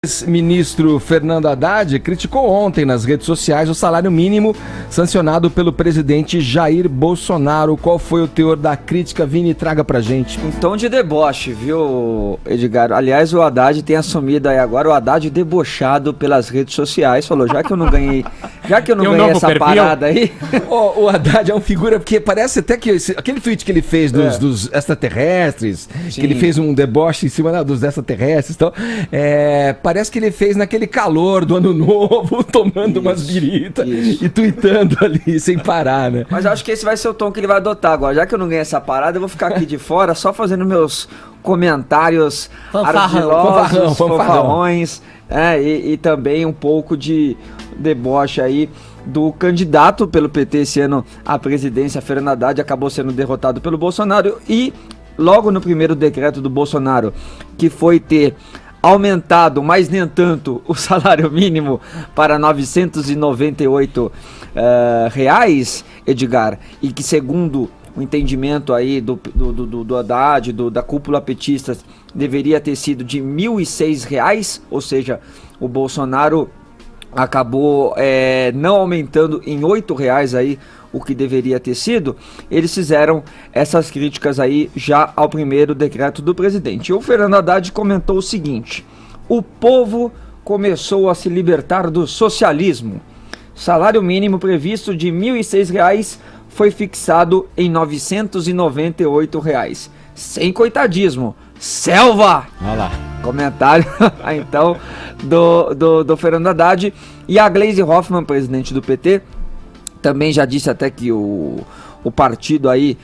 Ex-ministro Fernando Haddad criticou ontem nas redes sociais o salário mínimo sancionado pelo presidente Jair Bolsonaro. Qual foi o teor da crítica? Vini, traga pra gente. Um tom de deboche, viu, Edgar? Aliás, o Haddad tem assumido aí agora, o Haddad debochado pelas redes sociais, falou, já que eu não ganhei essa parada aí... O Haddad é uma figura, porque parece até que aquele tweet que ele fez dos extraterrestres, sim, que ele fez um deboche em cima dos extraterrestres, então, parece que ele fez naquele calor do ano novo, tomando umas biritas e tweetando ali, sem parar, né? Mas eu acho que esse vai ser o tom que ele vai adotar agora. Já que eu não ganhei essa parada, eu vou ficar aqui de fora, só fazendo meus comentários ardilosos, fanfarrões, e também um pouco de deboche aí do candidato pelo PT esse ano à presidência, Fernando Haddad, acabou sendo derrotado pelo Bolsonaro e logo no primeiro decreto do Bolsonaro, que foi ter aumentado, mas nem tanto, o salário mínimo para R$ 998 reais, Edgar, e que segundo o entendimento aí do Haddad, da cúpula petista, deveria ter sido de R$ 1.006, ou seja, o Bolsonaro acabou não aumentando em R$ 8 aí o que deveria ter sido. Eles fizeram essas críticas aí já ao primeiro decreto do presidente. E o Fernando Haddad comentou o seguinte: o povo começou a se libertar do socialismo. Salário mínimo previsto de R$ 1.006 foi fixado em R$ 998. Sem coitadismo. Selva! Olha lá. Comentário, então, do Fernando Haddad. E a Gleisi Hoffmann, presidente do PT, também já disse até que o partido aí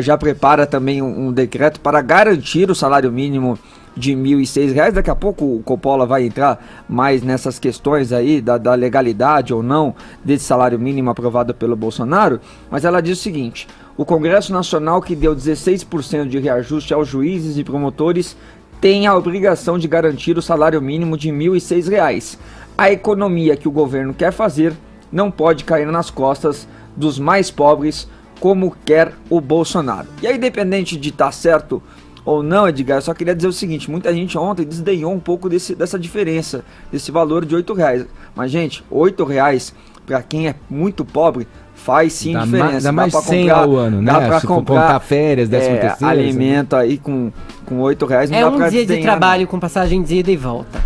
já prepara também um decreto para garantir o salário mínimo de R$ 1.006. Daqui a pouco o Coppola vai entrar mais nessas questões aí da legalidade ou não desse salário mínimo aprovado pelo Bolsonaro. Mas ela diz o seguinte: o Congresso Nacional, que deu 16% de reajuste aos juízes e promotores, tem a obrigação de garantir o salário mínimo de R$ 1.006. A economia que o governo quer fazer não pode cair nas costas dos mais pobres, como quer o Bolsonaro. E aí, independente de estar certo ou não, Edgar, eu só queria dizer o seguinte: muita gente ontem desdenhou um pouco dessa diferença, desse valor de R$ 8. Mas, gente, R$ 8 para quem é muito pobre faz sim diferença. Dá mais 100 ao ano, né? Dá pra comprar férias, 13º, alimento aí com R$ 8 não dá pra um dia de desdenhar, trabalho não. com passagem de ida e volta.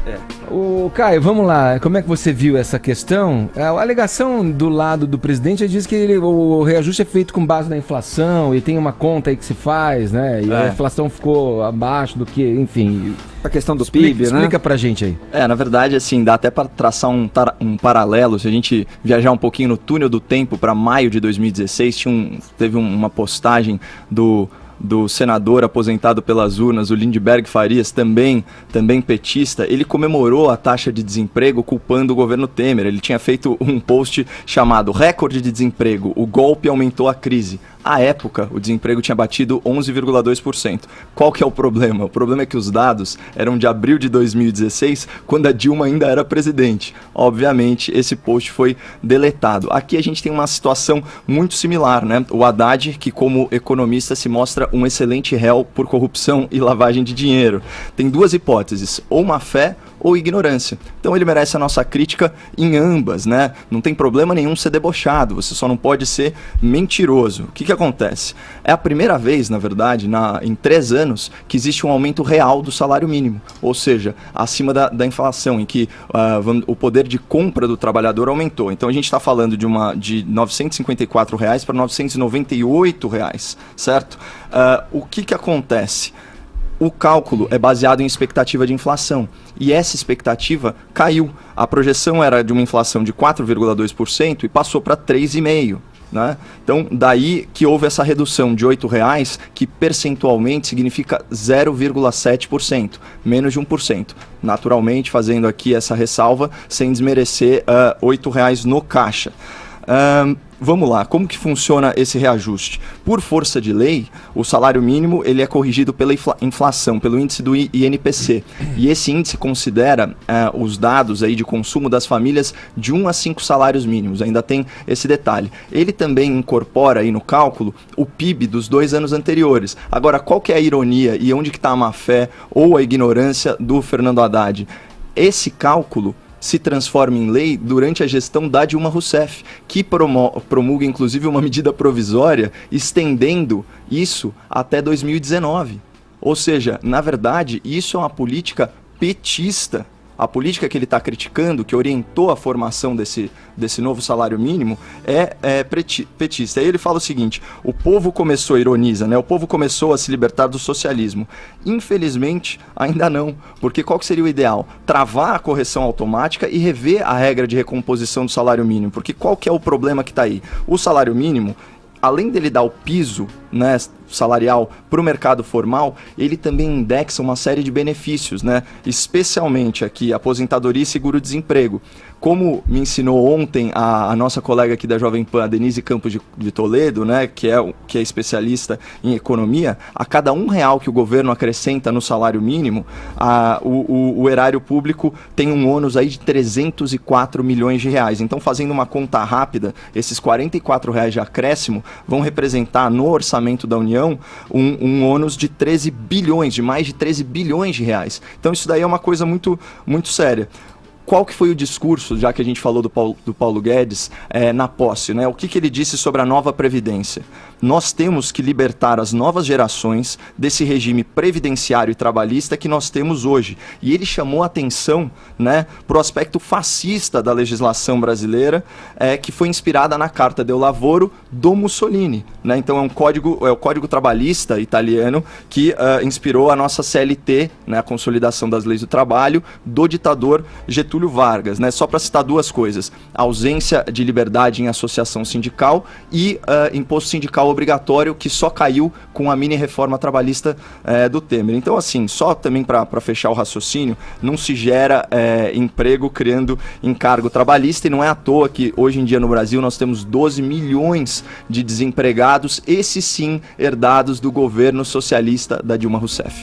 Ô, Caio, vamos lá. Como é que você viu essa questão? A alegação do lado do presidente diz que o reajuste é feito com base na inflação e tem uma conta aí que se faz, né? E a inflação ficou abaixo do que, enfim... A questão do PIB, né? Explica pra gente aí. Na verdade, assim, dá até para traçar um paralelo. Se a gente viajar um pouquinho no túnel do tempo para maio de 2016, teve uma postagem do senador aposentado pelas urnas, o Lindbergh Farias, também petista. Ele comemorou a taxa de desemprego culpando o governo Temer. Ele tinha feito um post chamado Recorde de Desemprego, o golpe aumentou a crise. À época, o desemprego tinha batido 11,2%. Qual que é o problema? O problema é que os dados eram de abril de 2016, quando a Dilma ainda era presidente. Obviamente, esse post foi deletado. Aqui a gente tem uma situação muito similar, né? O Haddad, que como economista se mostra um excelente réu por corrupção e lavagem de dinheiro. Tem duas hipóteses, ou má fé ou ignorância. Então ele merece a nossa crítica em ambas, né? Não tem problema nenhum ser debochado, você só não pode ser mentiroso. O que acontece? É a primeira vez, na verdade, em 3 anos, que existe um aumento real do salário mínimo, ou seja, acima da inflação, em que o poder de compra do trabalhador aumentou. Então a gente está falando de R$ 954 para R$ 998, certo? O que acontece? O cálculo é baseado em expectativa de inflação e essa expectativa caiu. A projeção era de uma inflação de 4,2% e passou para 3,5%. Né? Então, daí que houve essa redução de R$ 8, que percentualmente significa 0,7%, menos de 1%. Naturalmente, fazendo aqui essa ressalva, sem desmerecer R$ 8 no caixa. Vamos lá, como que funciona esse reajuste? Por força de lei, o salário mínimo ele é corrigido pela inflação, pelo índice do INPC. E esse índice considera os dados aí de consumo das famílias de 1 a 5 salários mínimos. Ainda tem esse detalhe. Ele também incorpora aí no cálculo o PIB dos 2 anos anteriores. Agora, qual que é a ironia e onde que está a má-fé ou a ignorância do Fernando Haddad? esse cálculo se transforma em lei durante a gestão da Dilma Rousseff, que promulga inclusive uma medida provisória estendendo isso até 2019. Ou seja, na verdade, isso é uma política petista. A política que ele está criticando, que orientou a formação desse novo salário mínimo, é petista. Aí ele fala o seguinte: o povo começou, ironiza, né? O povo começou a se libertar do socialismo. Infelizmente, ainda não. Porque qual que seria o ideal? Travar a correção automática e rever a regra de recomposição do salário mínimo. Porque qual que é o problema que está aí? O salário mínimo, além dele dar o piso, né, salarial para o mercado formal, ele também indexa uma série de benefícios, né? Especialmente aqui, aposentadoria e seguro-desemprego. Como me ensinou ontem a nossa colega aqui da Jovem Pan, a Denise Campos de Toledo, né, que é especialista em economia, a cada R$1 que o governo acrescenta no salário mínimo, o erário público tem um ônus aí de 304 milhões de reais. Então, fazendo uma conta rápida, esses R$44 de acréscimo vão representar no orçamento da União um ônus de 13 bilhões, de mais de 13 bilhões de reais. Então isso daí é uma coisa muito, muito séria. Qual que foi o discurso, já que a gente falou do Paulo Guedes, na posse, né? O que ele disse sobre a nova Previdência? Nós temos que libertar as novas gerações desse regime previdenciário e trabalhista que nós temos hoje. E ele chamou a atenção, né, para o aspecto fascista da legislação brasileira, que foi inspirada na Carta del Lavoro do Mussolini, né? Então é o Código Trabalhista italiano que inspirou a nossa CLT, né, a Consolidação das Leis do Trabalho, do ditador Getúlio Vargas, né? Só para citar duas coisas: a ausência de liberdade em associação sindical e imposto sindical obrigatório, que só caiu com a mini reforma trabalhista do Temer. Então, assim, só também para fechar o raciocínio, não se gera emprego criando encargo trabalhista, e não é à toa que hoje em dia no Brasil nós temos 12 milhões de desempregados, esses sim herdados do governo socialista da Dilma Rousseff.